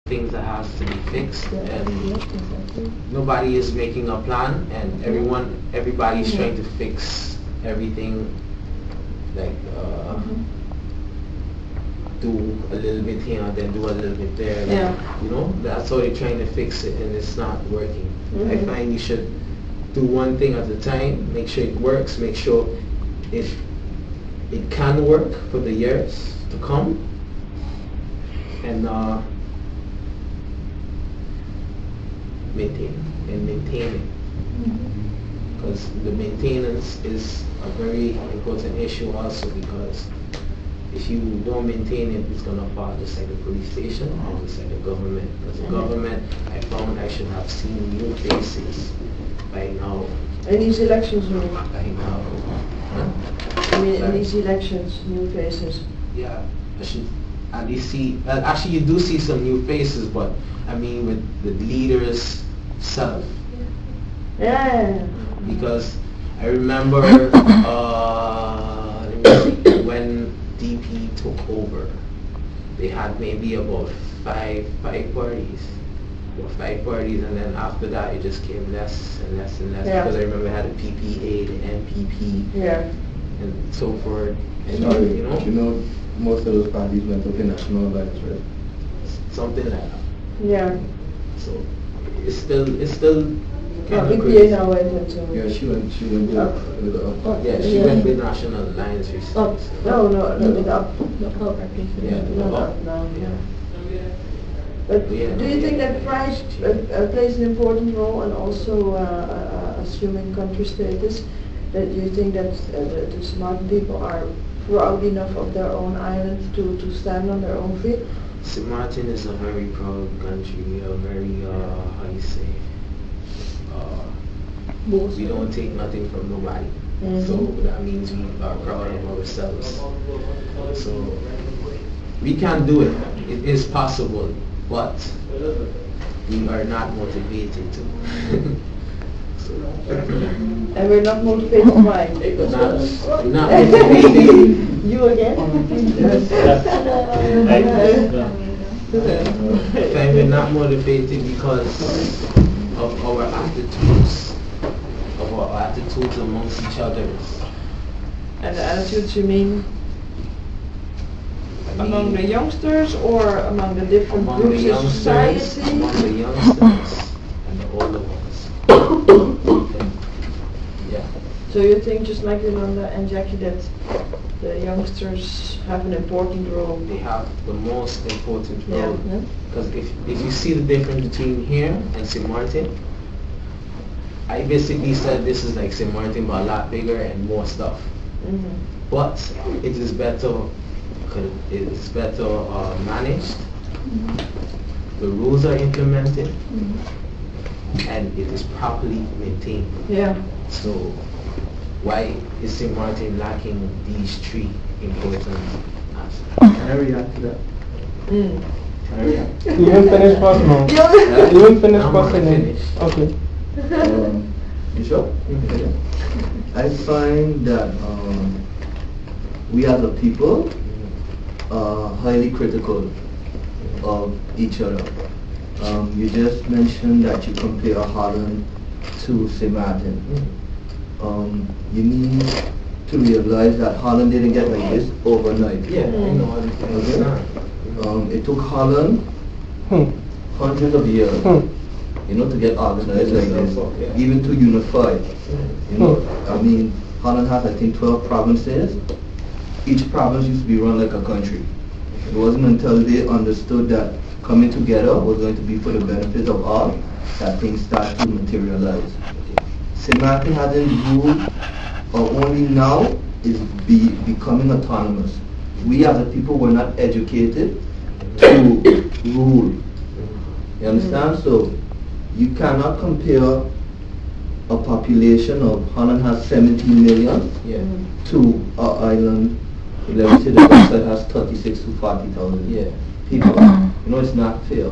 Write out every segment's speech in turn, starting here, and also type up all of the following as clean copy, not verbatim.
things that has to be fixed, and nobody is making a plan, and everybody's trying to fix everything, like do a little bit here and then do a little bit there. You know, that's how they're trying to fix it, and it's not working. I find you should do one thing at a time, make sure it works, make sure it can work for the years to come, and maintain it, because the maintenance is a very important issue also, because if you don't maintain it, it's going to fall just like a police station or just like a government. Because the government, I found I should have seen new faces by now. In these elections, you mean? By now. I mean, in these elections, new faces. Yeah, I should at least see, actually you do see some new faces, but I mean with the leaders self. Yeah. Because I remember when DP took over, they had maybe about five parties. And then after that it just came less and less and less, because I remember I had a PPA, the NPP, and so forth. And you know, most of those parties went up in national elections, right? Something like that. Yeah. So it's still kind of PPA crazy. now went into. Yeah, she went with Yeah, she went with National Alliance recently. No, with up. Yeah, Not up now. But do you think that price plays an important role, and also assuming country status, that you think that the smart people are proud enough of their own island to stand on their own feet? St. Martin is a very proud country. We are very, how you say, we don't take nothing from nobody. So that means we are proud of ourselves. So we can do it. It is possible, but we are not motivated to. And we're not motivated why? We're not motivated. You again? We're not motivated because of our attitudes amongst each other. And the attitudes, you mean among the youngsters, or among the different groups in society? Among the youngsters and the older ones. Yeah. So you think, just like Yolanda and Jackie, that the youngsters have an important role? They have the most important role. Yeah. Because if you see the difference between here and St. Martin, I basically said this is like St. Martin, but a lot bigger and more stuff. But it is better. It's better managed. The rules are implemented, and it is properly maintained. Yeah. So why is St. Martin lacking these three important aspects? Can I react to that? Can I react? You didn't finish first, no? You didn't finish first, okay. You sure? I find that we as a people are highly critical of each other. You just mentioned that you compare Holland to St. Martin. You need to realize that Holland didn't get like this overnight. Yeah, I know. It took Holland hundreds of years, to get organized like this, even to unify. I mean, Holland has, I think, 12 provinces. Each province used to be run like a country. It wasn't until they understood that coming together was going to be for the benefit of all that things start to materialize. St. Martin hasn't ruled, or only now is becoming autonomous. We as a people were not educated to rule. You understand? So you cannot compare a population of Holland has 17 million to an island, let's say the website has 36 to 40,000 people. It's not fair.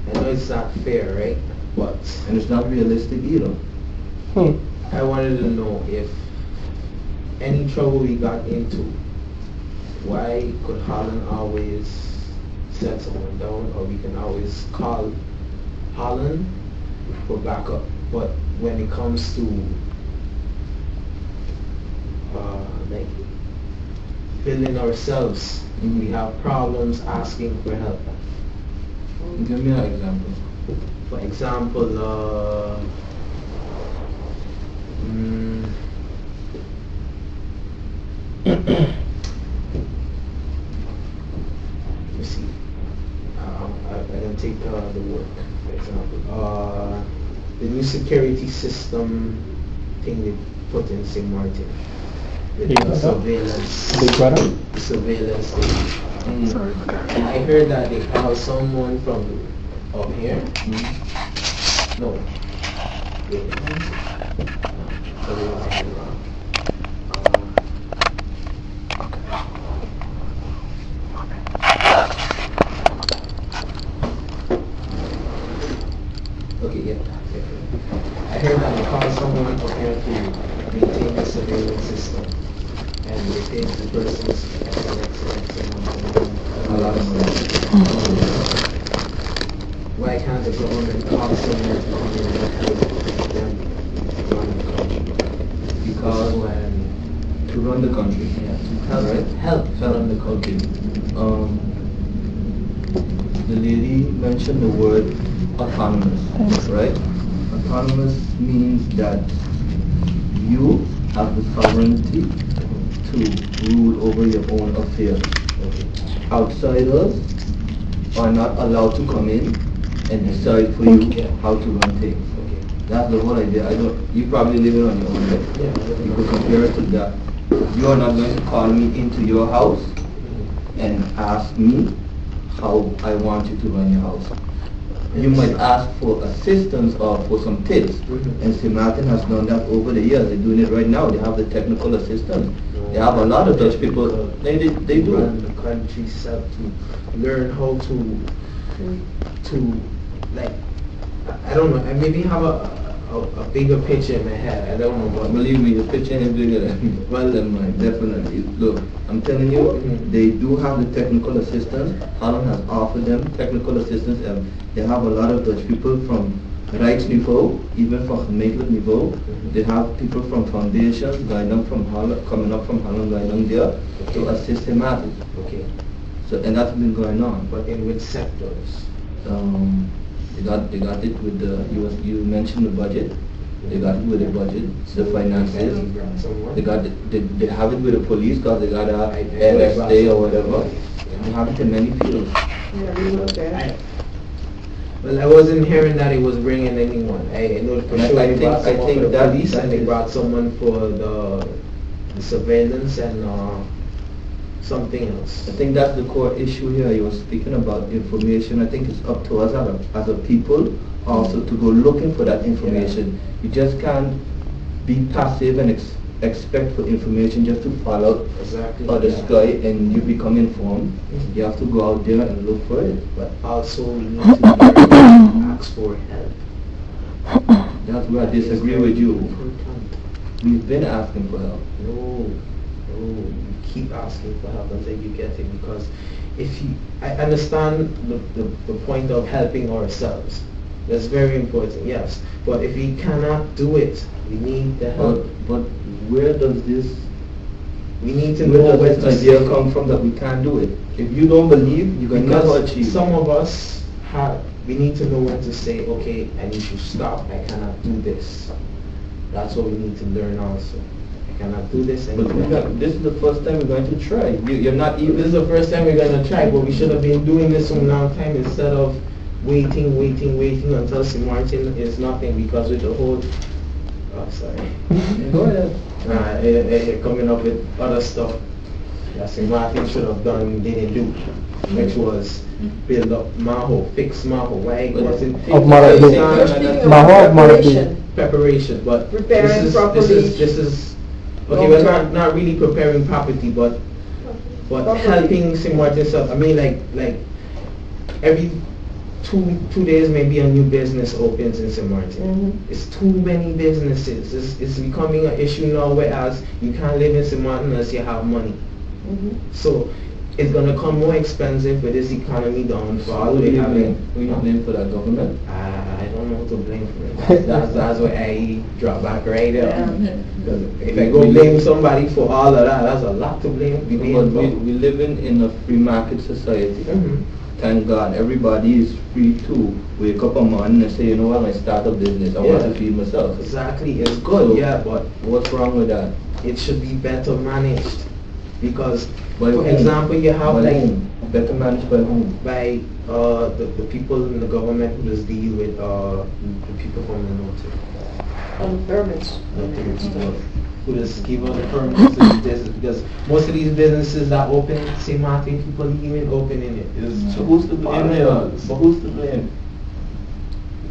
I know it's not fair, right? But and it's not realistic either. I wanted to know if any trouble we got into, why could Holland always send someone down, or we can always call Holland for backup. But when it comes to like building ourselves, we have problems asking for help. Give me an example. For example, let me see. I can take the work, for example. The new security system thing they put in St. Martin. The surveillance. The surveillance thing. Sorry. I heard that they called someone from up here. No. Wait. Sorry, I had it wrong. Okay, yeah. I heard that they called someone up here to maintain the surveillance system, and they paid the person's a lot of money. Why can't the government call someone to come in and help them run the country? Because when To run the country. yeah, to help run the country. The lady mentioned the word autonomous, right? Autonomous means that you have the sovereignty to rule over your own affairs. Outsiders are not allowed to come in and decide for you how to run things. That's the whole idea. You probably live it on your own, right? Yeah. You could compare it to that. You are not going to call me into your house and ask me how I want you to run your house. You might ask for assistance or for some tips. And St. Martin has done that over the years. They're doing it right now. They have the technical assistance. They have a lot of Dutch people. They do run it. the country self to learn how to like, I don't know, I maybe have a bigger picture in my head. I don't know, but Believe me, the picture is bigger than well than mine, definitely. Look, I'm telling you, they do have the technical assistance. Holland has offered them technical assistance, and they have a lot of Dutch people from Rijksniveau, even from gemeentelijk niveau. They have people from foundations guiding them from Holland, coming up from Holland, guiding them there to assist them at it. okay. So, and that's been going on. But in which sectors? They got it with the, you mentioned the budget. They got it with the budget, the finances. They got it, they have it with the police because they got a LSA or whatever. They have it in many fields. Yeah, we were there. Well, I wasn't hearing that it was bringing anyone. I know for And sure I they brought think someone for the that- police, that and they is- brought someone for the surveillance and something else. I think that's the core issue here. You were speaking about information. I think it's up to us as a people also to go looking for that information. You just can't be passive and expect for information just to fall out Exactly. of the sky and you become informed. You have to go out there and look for it. But also we need to learn, ask for help. That's where I disagree with you. Important. We've been asking for help. No, you keep asking for help until you get it, because if you, I understand the point of helping ourselves. That's very important, yes. But if we cannot do it, we need the help. But where does this We need to where know where does to this idea say. come from that we can't do it? If you don't believe, you can never Because achieve. some of us we need to know when to say, okay, I need to stop, I cannot do this. That's what we need to learn also. I cannot do this But anymore. this is the first time we're going to try. You're not This even. is the first time we're going to try, but we should have been doing this for a long time instead of waiting until St. Martin is nothing, because with the whole, sorry. Go ahead. Coming up with other stuff that St. Martin should have done, didn't do, which was build up Maho, fix Maho. Why was it? Of Marathi. You're speaking of Maho of Marathi. preparation. Preparation, but Preparing properly. this is okay. We're not really preparing property, but Properly. helping St. Martin stuff. I mean, like every two days maybe a new business opens in St. Martin. It's too many businesses. It's becoming an issue now, whereas you can't live in St. Martin unless you have money. So it's gonna come more expensive with this economy downfall. Who you blame for that, government? I don't know who to blame for it. That's where I drop back right there. Because if I go blame somebody for all of that, that's a lot to blame. We live in a free market society. Thank God, everybody is free to wake up a morning and say, you know what, I start a business, I want to feed myself. Exactly, it's good, So, but what's wrong with that? it should be better managed. Because, By for whom? example, you have By like whom? Better managed by whom? by the people in the government who just deal with the people from the north. On permits. Who just give us the permits to do this, because most of these businesses that open in St. Martin, people even opening it. So who's to blame here? But who's to blame?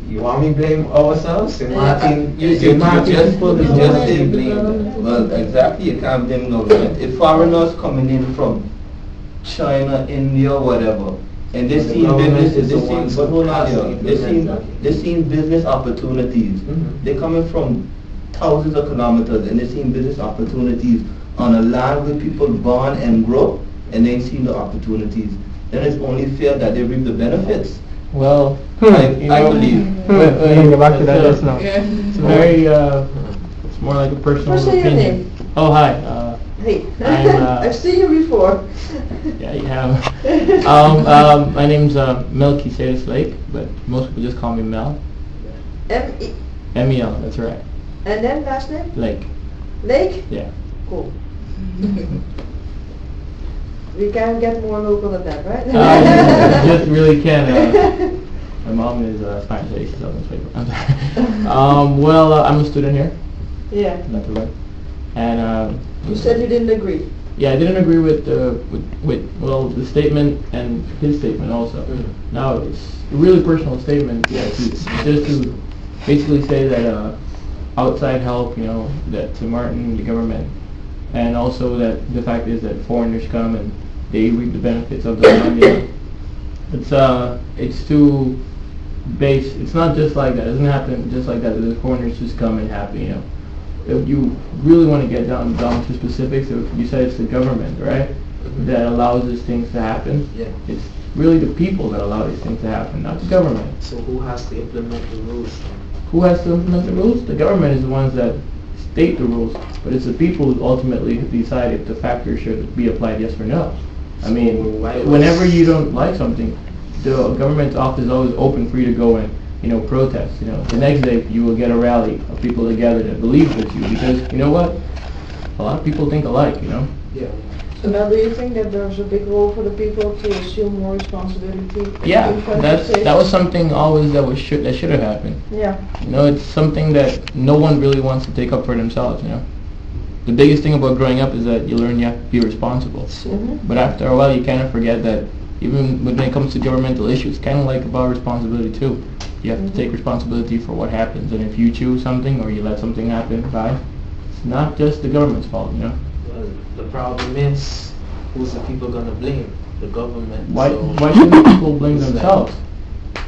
You want me to blame ourselves? St. Martin, You St. Martin just people say blame blame them. them. Well, exactly, you can't blame government. If foreigners coming in from China, India, whatever, and they But the see government business, is the ones but hold who on has to here, implement they see business opportunities. They're coming from thousands of kilometers and they're seeing business opportunities on a land where people born and grow, and they ain't seen the opportunities. Then it's only fair that they reap the benefits. Well, I believe. Let me go back to that just now. Yeah. It's very, it's more like a personal What's your opinion. name? Oh, hi. Hey, I'm, I've seen you before. Yeah, you have. My name's Melchizedek Lake, but most people just call me Mel. M-E, M-E-L, that's right. and then last name? Lake. Lake? Yeah. Cool. We can't get more local than that, right? Just really can't. My mom is Spanish, so she's up in Spain. I'm sorry. Well, I'm a student here. Yeah. Not to learn. And You said you didn't agree. yeah, I didn't agree with well the statement and his statement also. Now it's a really personal statement. Yeah, just to basically say that outside help, you know, that to Martin, the government, and also that the fact is that foreigners come and they reap the benefits of the land. You know. It's too base. It's not just like that. It doesn't happen just like that. The foreigners just come and happen. You know. If you really want to get down to specifics, if you said it's the government, right, that allows these things to happen. Yeah. It's really the people that allow these things to happen, not the government. So who has to implement the rules? Who has to implement the rules? The government is the ones that state the rules, but it's the people who ultimately decide if the factors should be applied, yes or no. I mean, whenever you don't like something, the government's office is always open for you to go and, you know, protest. You know, the next day you will get a rally of people together that believe with you, because you know what? A lot of people think alike. You know. Yeah. So now do you think that there's a big role for the people to assume more responsibility? Yeah, in that was something always that should have happened. Yeah. You know, it's something that no one really wants to take up for themselves. You know, the biggest thing about growing up is that you learn you have to be responsible. But after a while, you kind of forget that even when it comes to governmental issues, it's kind of like about responsibility too. You have to take responsibility for what happens, and if you choose something or you let something happen, it's not just the government's fault. You know. Well, the problem is, who's the people gonna blame? The government. Why So shouldn't people blame themselves?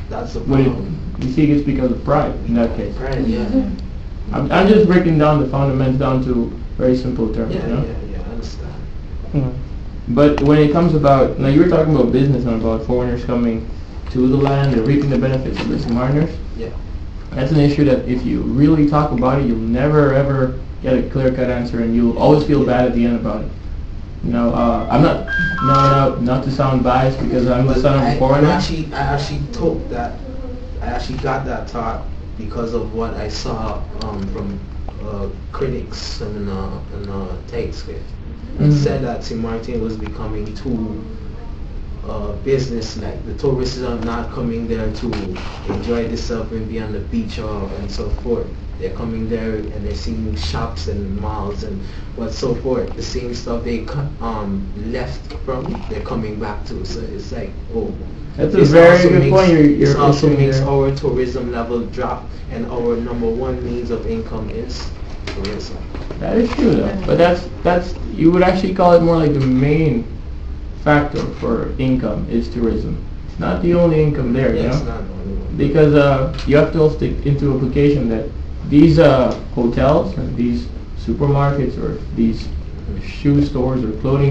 that's the When problem. you see it's because of pride in that case. Right, yeah. I'm just breaking down the fundamentals down to very simple terms, Yeah, you know. yeah, I understand. But when it comes about, now you were talking about business and about foreigners coming to the land and reaping the benefits of the Martiners. Yeah. That's an issue that if you really talk about it, you'll never ever get a clear-cut answer, and you'll always feel bad at the end about it. You know, I'm not to sound biased because I'm the son of a foreigner. I actually got that thought because of what I saw from critics in a text script. It said that St. Martin was becoming too business-like. The tourists are not coming there to enjoy themselves and be on the beach and so forth. They're coming there and they're seeing shops and malls and what so forth. The same stuff they left from, they're coming back to. So it's like, oh. That's a very good point. This also makes there. our tourism level drop, and our number one means of income is tourism. That is true though, but that's you would actually call it more like the main factor for income is tourism. It's not the only income there, you know. It's not the only one. Because you have to also take into application that these hotels and these supermarkets or these shoe stores or clothing